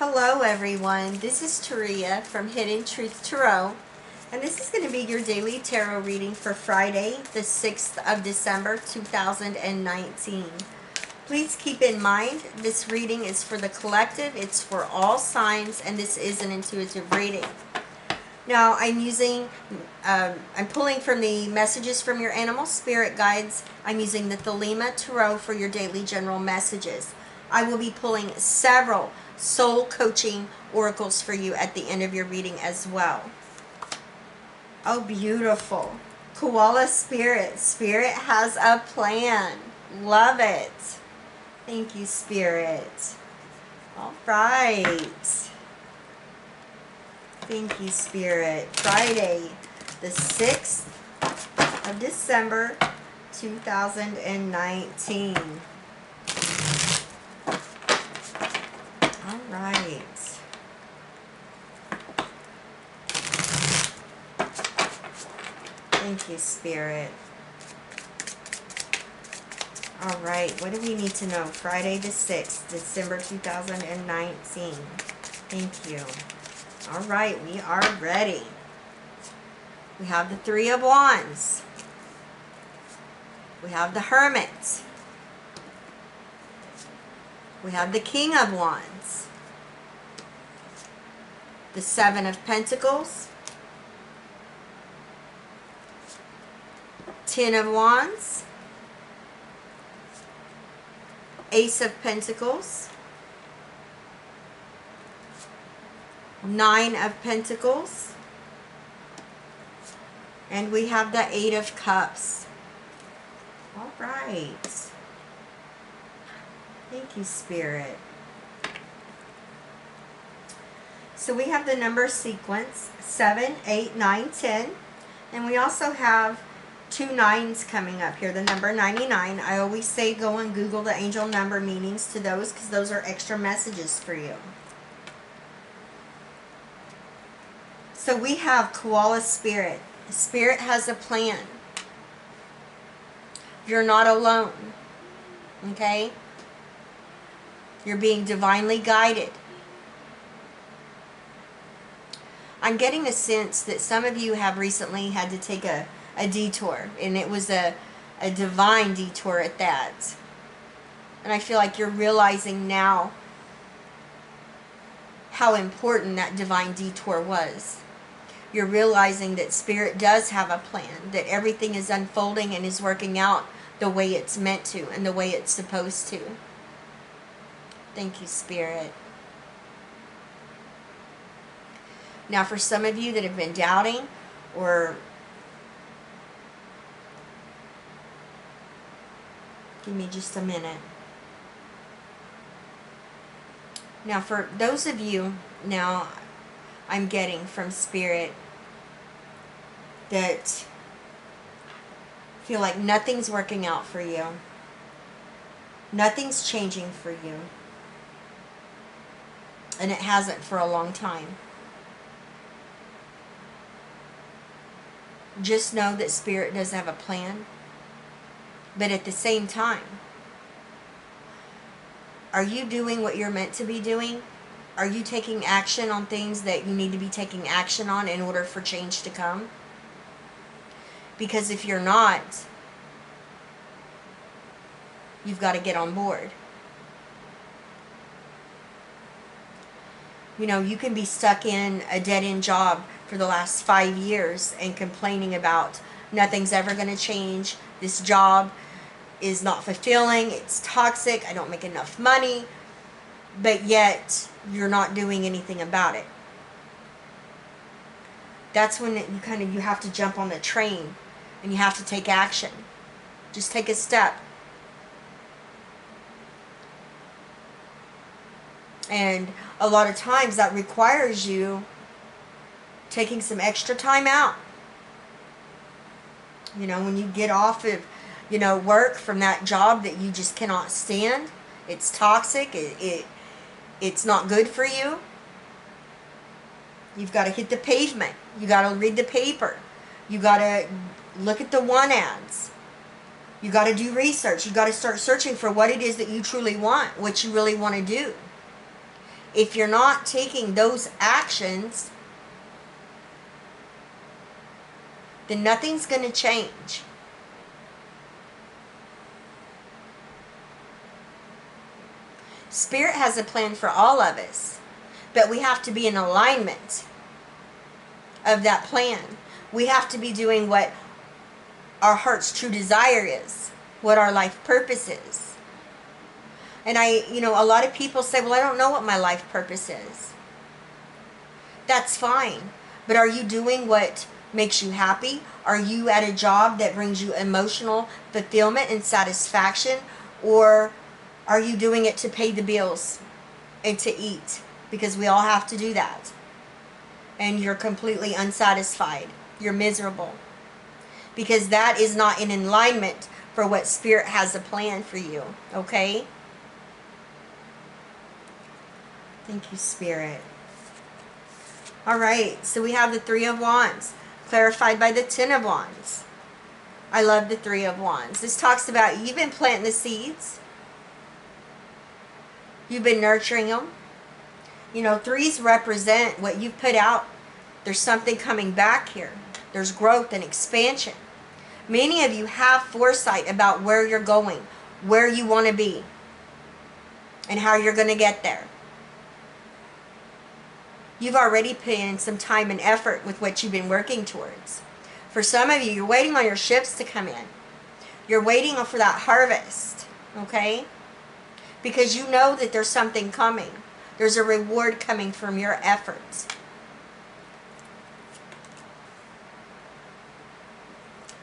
Hello everyone, this is TARIA from Hidden Truth Tarot, and this is going to be your daily tarot reading for Friday, the 6th of December, 2019. Please keep in mind, this reading is for the collective, it's for all signs, and this is an intuitive reading. Now, I'm pulling from the messages from your animal spirit guides. I'm using the Thelema Tarot for your daily general messages. I will be pulling several soul coaching oracles for you at the end of your reading as well. Oh, beautiful. Koala Spirit. Spirit has a plan. Love it. Thank you, Spirit. All right. Thank you, Spirit. Friday, the 6th of December, 2019. All right. Thank you, Spirit. All right. What do we need to know? Friday the 6th, December 2019. Thank you. All right. We are ready. We have the Three of Wands. We have the Hermit. We have the King of Wands, the Seven of Pentacles, Ten of Wands, Ace of Pentacles, Nine of Pentacles, and we have the Eight of Cups. All right. Thank you, Spirit. So we have the number sequence 7, 8, 9, 10. And we also have 2 9s coming up here, the number 99. I always say go and Google the angel number meanings to those because those are extra messages for you. So we have Koala Spirit. Spirit has a plan. You're not alone. Okay? You're being divinely guided. I'm getting a sense that some of you have recently had to take a detour, and it was a divine detour at that. And I feel like you're realizing now how important that divine detour was. You're realizing that Spirit does have a plan, that everything is unfolding and is working out the way it's meant to and the way it's supposed to. Thank you, Spirit. Now, for some of you that have been doubting or give me just a minute. Now, for those of you, now I'm getting from Spirit that feel like nothing's working out for you. Nothing's changing for you. And it hasn't for a long time. Just know that Spirit does have a plan. But at the same time, are you doing what you're meant to be doing? Are you taking action on things that you need to be taking action on in order for change to come? Because if you're not, you've got to get on board. You know, you can be stuck in a dead-end job for the last 5 years and complaining about nothing's ever going to change. This job is not fulfilling. It's toxic. I don't make enough money. But yet, you're not doing anything about it. That's when you have to jump on the train and you have to take action. Just take a step. And a lot of times that requires you taking some extra time out. You know, when you get off of, work from that job that you just cannot stand. It's toxic. It's not good for you. You've got to hit the pavement. You got to read the paper. You got to look at the one ads. You got to do research. You got to start searching for what it is that you truly want, what you really want to do. if you're not taking those actions, then nothing's going to change. Spirit has a plan for all of us, but we have to be in alignment of that plan. We have to be doing what our heart's true desire is, what our life purpose is. And a lot of people say, well, I don't know what my life purpose is. That's fine. But are you doing what makes you happy? Are you at a job that brings you emotional fulfillment and satisfaction? Or are you doing it to pay the bills and to eat? Because we all have to do that. And you're completely unsatisfied. You're miserable. Because that is not in alignment for what Spirit has a plan for you. Okay? Thank you, Spirit. All right, so we have the Three of Wands, clarified by the Ten of Wands. I love the Three of Wands. This talks about you've been planting the seeds. You've been nurturing them. Threes represent what you've put out. There's something coming back here. There's growth and expansion. Many of you have foresight about where you're going, where you want to be, and how you're going to get there. You've already put in some time and effort with what you've been working towards. For some of you, you're waiting on your shifts to come in. You're waiting for that harvest, okay? Because you know that there's something coming. There's a reward coming from your efforts.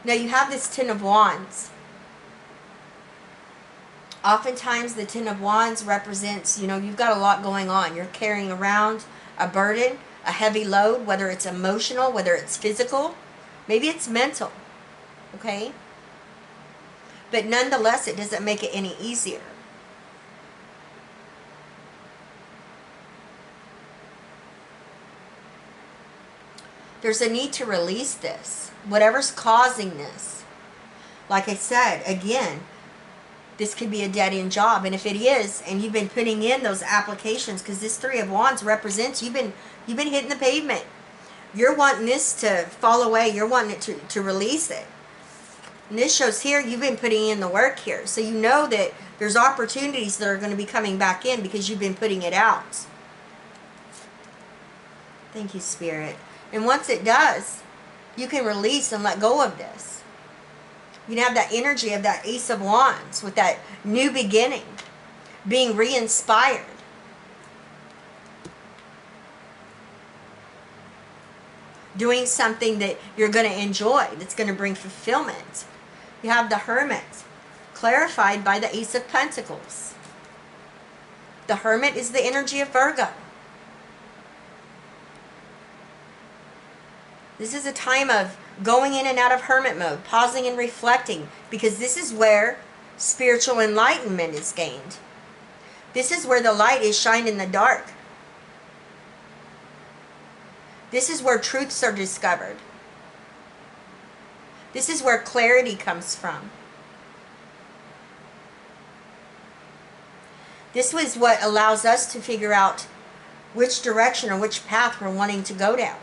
Now you have this Ten of Wands. Oftentimes the Ten of Wands represents, you've got a lot going on. You're carrying around a burden, a heavy load, whether it's emotional, whether it's physical, maybe it's mental, okay? But nonetheless, it doesn't make it any easier. There's a need to release this, whatever's causing this. Like I said, again, this could be a dead-end job. And if it is, and you've been putting in those applications, because this Three of Wands represents you've been hitting the pavement. You're wanting this to fall away. You're wanting it to release it. And this shows here you've been putting in the work here. So you know that there's opportunities that are going to be coming back in because you've been putting it out. Thank you, Spirit. And once it does, you can release and let go of this. You can have that energy of that Ace of Wands with that new beginning, being re-inspired. Doing something that you're going to enjoy, that's going to bring fulfillment. You have the Hermit, clarified by the Ace of Pentacles. The Hermit is the energy of Virgo. This is a time of going in and out of hermit mode, pausing and reflecting, because this is where spiritual enlightenment is gained. This is where the light is shined in the dark. This is where truths are discovered. This is where clarity comes from. This was what allows us to figure out which direction or which path we're wanting to go down.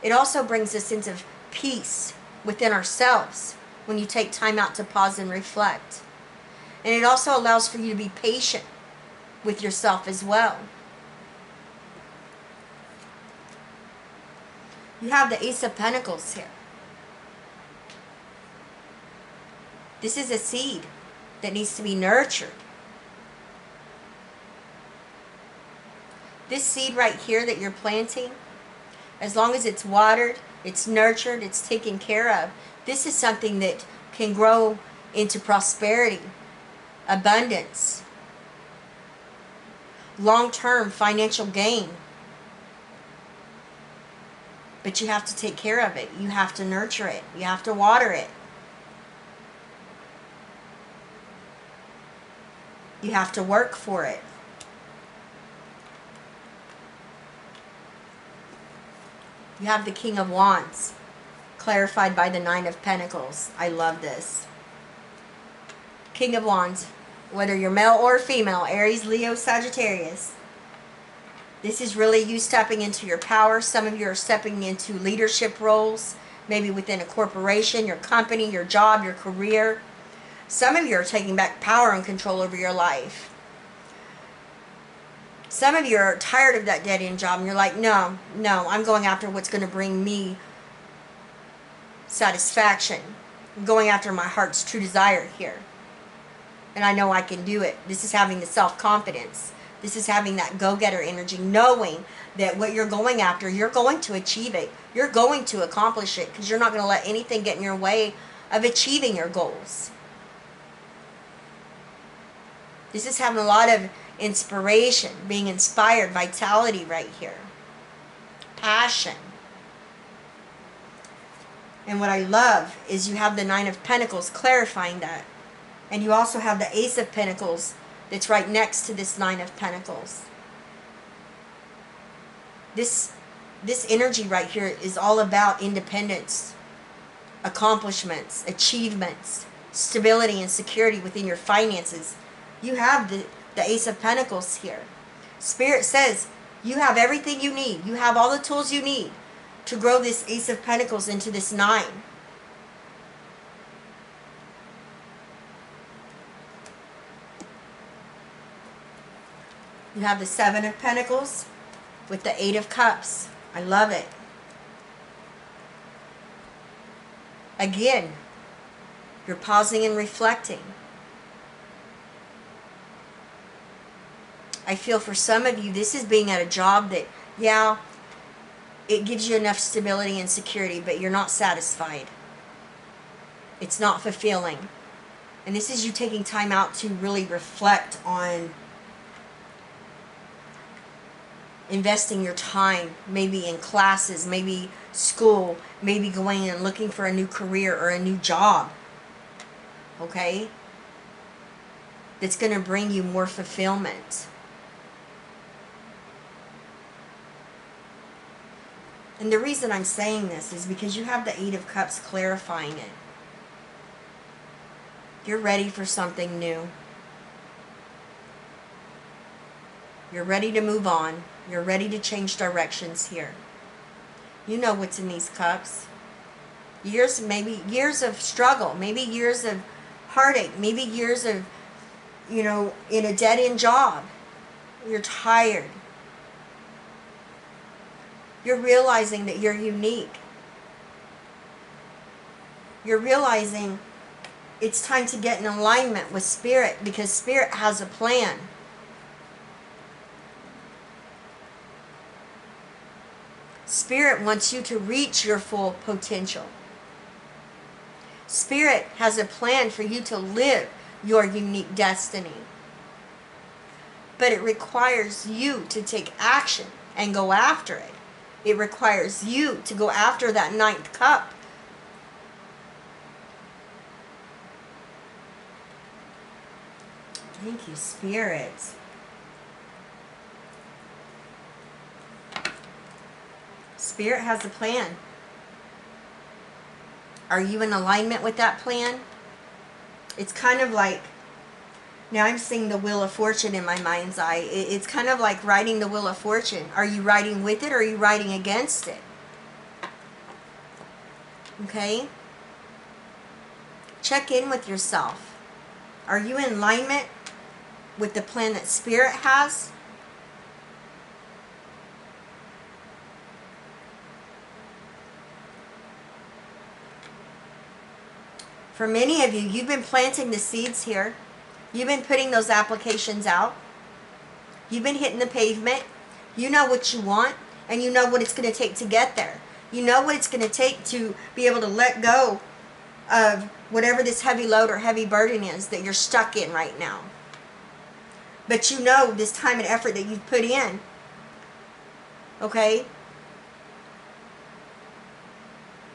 It also brings a sense of peace within ourselves when you take time out to pause and reflect. And it also allows for you to be patient with yourself as well. You have the Ace of Pentacles here. This is a seed that needs to be nurtured. This seed right here that you're planting, as long as it's watered, it's nurtured, it's taken care of, this is something that can grow into prosperity, abundance, long-term financial gain. But you have to take care of it. You have to nurture it. You have to water it. You have to work for it. You have the King of Wands, clarified by the Nine of Pentacles. I love this. King of Wands. Whether you're male or female, Aries, Leo, Sagittarius. This is really you stepping into your power. Some of you are stepping into leadership roles, maybe within a corporation, your company, your job, your career. Some of you are taking back power and control over your life. Some of you are tired of that dead-end job and you're like, no, I'm going after what's going to bring me satisfaction. I'm going after my heart's true desire here. And I know I can do it. This is having the self-confidence. This is having that go-getter energy, knowing that what you're going after, you're going to achieve it. You're going to accomplish it because you're not going to let anything get in your way of achieving your goals. This is having a lot of inspiration, being inspired, vitality right here. Passion. And what I love is you have the Nine of Pentacles clarifying that. And you also have the Ace of Pentacles that's right next to this Nine of Pentacles. This energy right here is all about independence, accomplishments, achievements, stability and security within your finances. You have the Ace of Pentacles here. Spirit says you have everything you need. You have all the tools you need to grow this Ace of Pentacles into this 9. You have the 7 of Pentacles with the 8 of Cups. I love it. Again, you're pausing and reflecting. I feel for some of you, this is being at a job that, yeah, it gives you enough stability and security, but you're not satisfied. It's not fulfilling. And this is you taking time out to really reflect on investing your time, maybe in classes, maybe school, maybe going and looking for a new career or a new job. Okay? That's going to bring you more fulfillment. And the reason I'm saying this is because you have the 8 of Cups clarifying it. You're ready for something new. You're ready to move on. You're ready to change directions here. You know what's in these cups. Years, maybe years of struggle, maybe years of heartache, maybe years of, in a dead-end job. You're tired. You're realizing that you're unique. You're realizing it's time to get in alignment with Spirit because Spirit has a plan. Spirit wants you to reach your full potential. Spirit has a plan for you to live your unique destiny. But it requires you to take action and go after it. It requires you to go after that 9th cup. Thank you, Spirit. Spirit has a plan. Are you in alignment with that plan? It's kind of like, now I'm seeing the Wheel of Fortune in my mind's eye. It's kind of like riding the Wheel of Fortune. Are you riding with it or are you riding against it? Okay? Check in with yourself. Are you in alignment with the plan that Spirit has? For many of you, you've been planting the seeds here. You've been putting those applications out. You've been hitting the pavement. You know what you want, and you know what it's going to take to get there. You know what it's going to take to be able to let go of whatever this heavy load or heavy burden is that you're stuck in right now. But you know this time and effort that you've put in. Okay?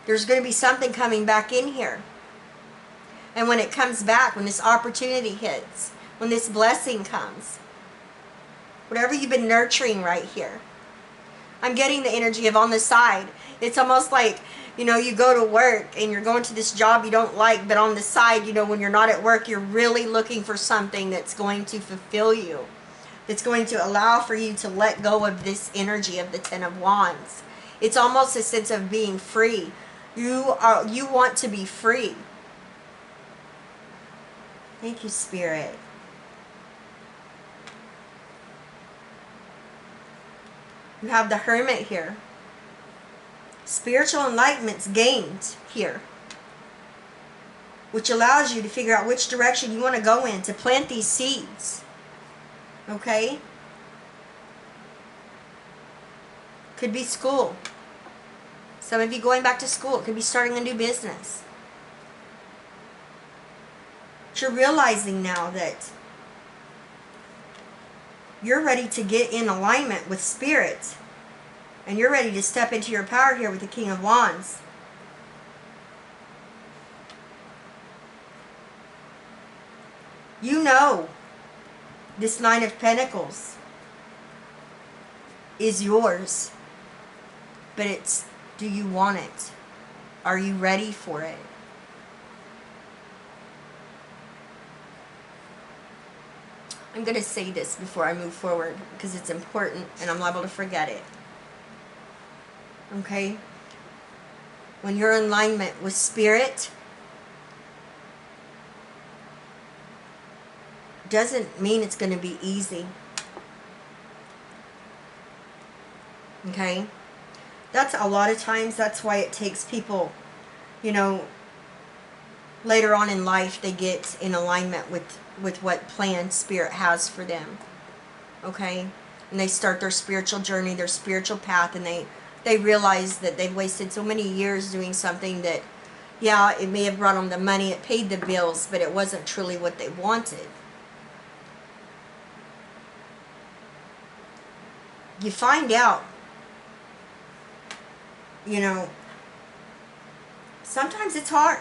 There's going to be something coming back in here. And when it comes back, when this opportunity hits, when this blessing comes, whatever you've been nurturing right here, I'm getting the energy of on the side. It's almost like, you know, you go to work and you're going to this job you don't like, but on the side, you know, when you're not at work, you're really looking for something that's going to fulfill you, that's going to allow for you to let go of this energy of the Ten of Wands. It's almost a sense of being free. You want to be free. Thank you, Spirit. You have the Hermit here. Spiritual enlightenment's gained here, which allows you to figure out which direction you want to go in to plant these seeds. Okay? Could be school. Some of you going back to school. It could be starting a new business. But you're realizing now that you're ready to get in alignment with Spirit. And you're ready to step into your power here with the King of Wands. You know this Nine of Pentacles is yours. But it's, do you want it? Are you ready for it? I'm going to say this before I move forward because it's important and I'm liable to forget it. Okay? When you're in alignment with Spirit, doesn't mean it's going to be easy. Okay? That's a lot of times, that's why it takes people, you know, later on in life, they get in alignment with what plan Spirit has for them. Okay? And they start their spiritual journey, their spiritual path, and they realize that they've wasted so many years doing something that, yeah, it may have brought them the money, it paid the bills, but it wasn't truly what they wanted. You find out, you know, sometimes it's hard.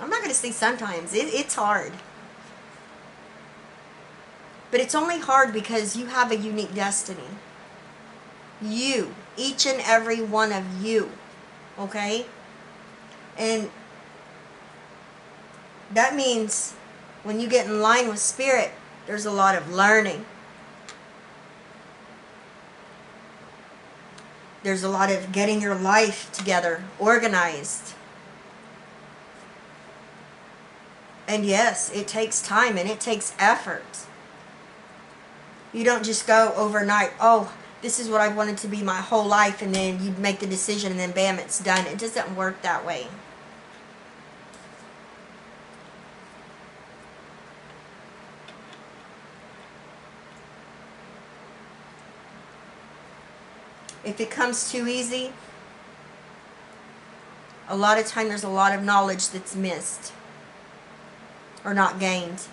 I'm not going to say sometimes. It's hard. But it's only hard because you have a unique destiny. You. Each and every one of you. Okay? And that means when you get in line with Spirit, there's a lot of learning. There's a lot of getting your life together, organized. And yes, it takes time and it takes effort. You don't just go overnight, oh, this is what I wanted to be my whole life, and then you make the decision and then bam, it's done. It doesn't work that way. If it comes too easy, a lot of time there's a lot of knowledge that's missed or not gained.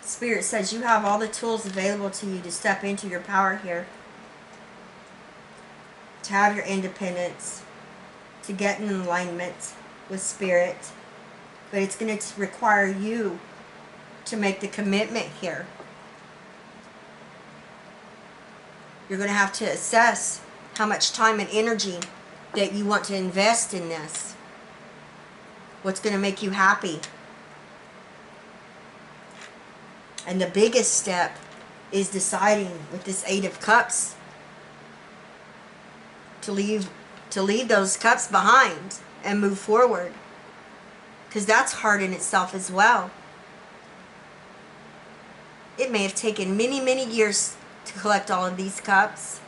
Spirit says you have all the tools available to you to step into your power here, to have your independence, to get in alignment with Spirit. But it's going to require you to make the commitment here. You're going to have to assess how much time and energy that you want to invest in this. What's going to make you happy. And the biggest step is deciding with this Eight of Cups to leave those cups behind and move forward. Because that's hard in itself as well. It may have taken many, many years to collect all of these cups.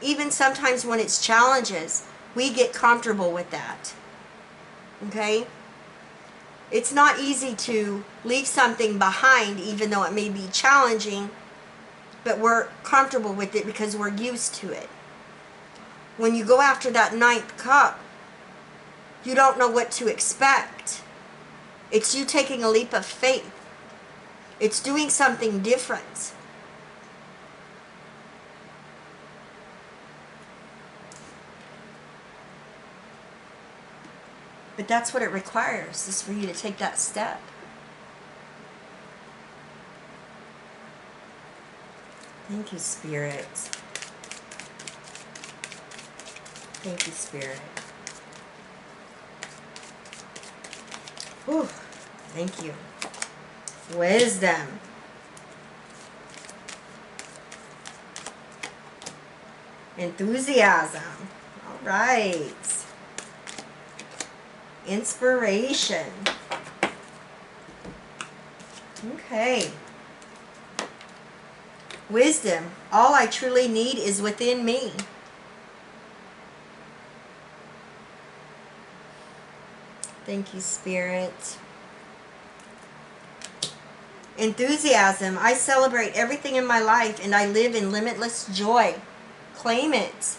Even sometimes when it's challenges, we get comfortable with that. Okay? It's not easy to leave something behind, even though it may be challenging, but we're comfortable with it because we're used to it. When you go after that ninth cup, you don't know what to expect. It's you taking a leap of faith. It's doing something different. But that's what it requires, is for you to take that step. Thank you, Spirit. Thank you, Spirit. Whew. Thank you. Wisdom. Enthusiasm. All right. Inspiration. Okay. Wisdom. All I truly need is within me. Thank you, Spirit. Enthusiasm. I celebrate everything in my life and I live in limitless joy. Claim it.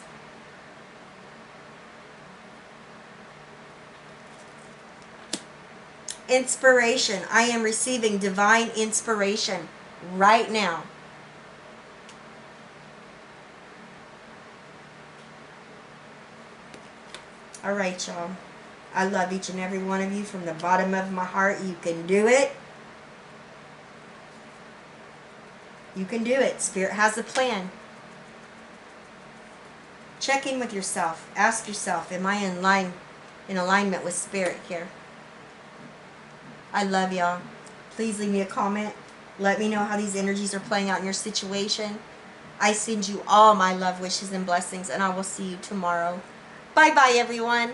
Inspiration. I am receiving divine inspiration right now. All right, y'all. I love each and every one of you from the bottom of my heart. You can do it. You can do it. Spirit has a plan. Check in with yourself. Ask yourself, am I in alignment with Spirit here? I love y'all. Please leave me a comment. Let me know how these energies are playing out in your situation. I send you all my love, wishes, and blessings, and I will see you tomorrow. Bye-bye, everyone.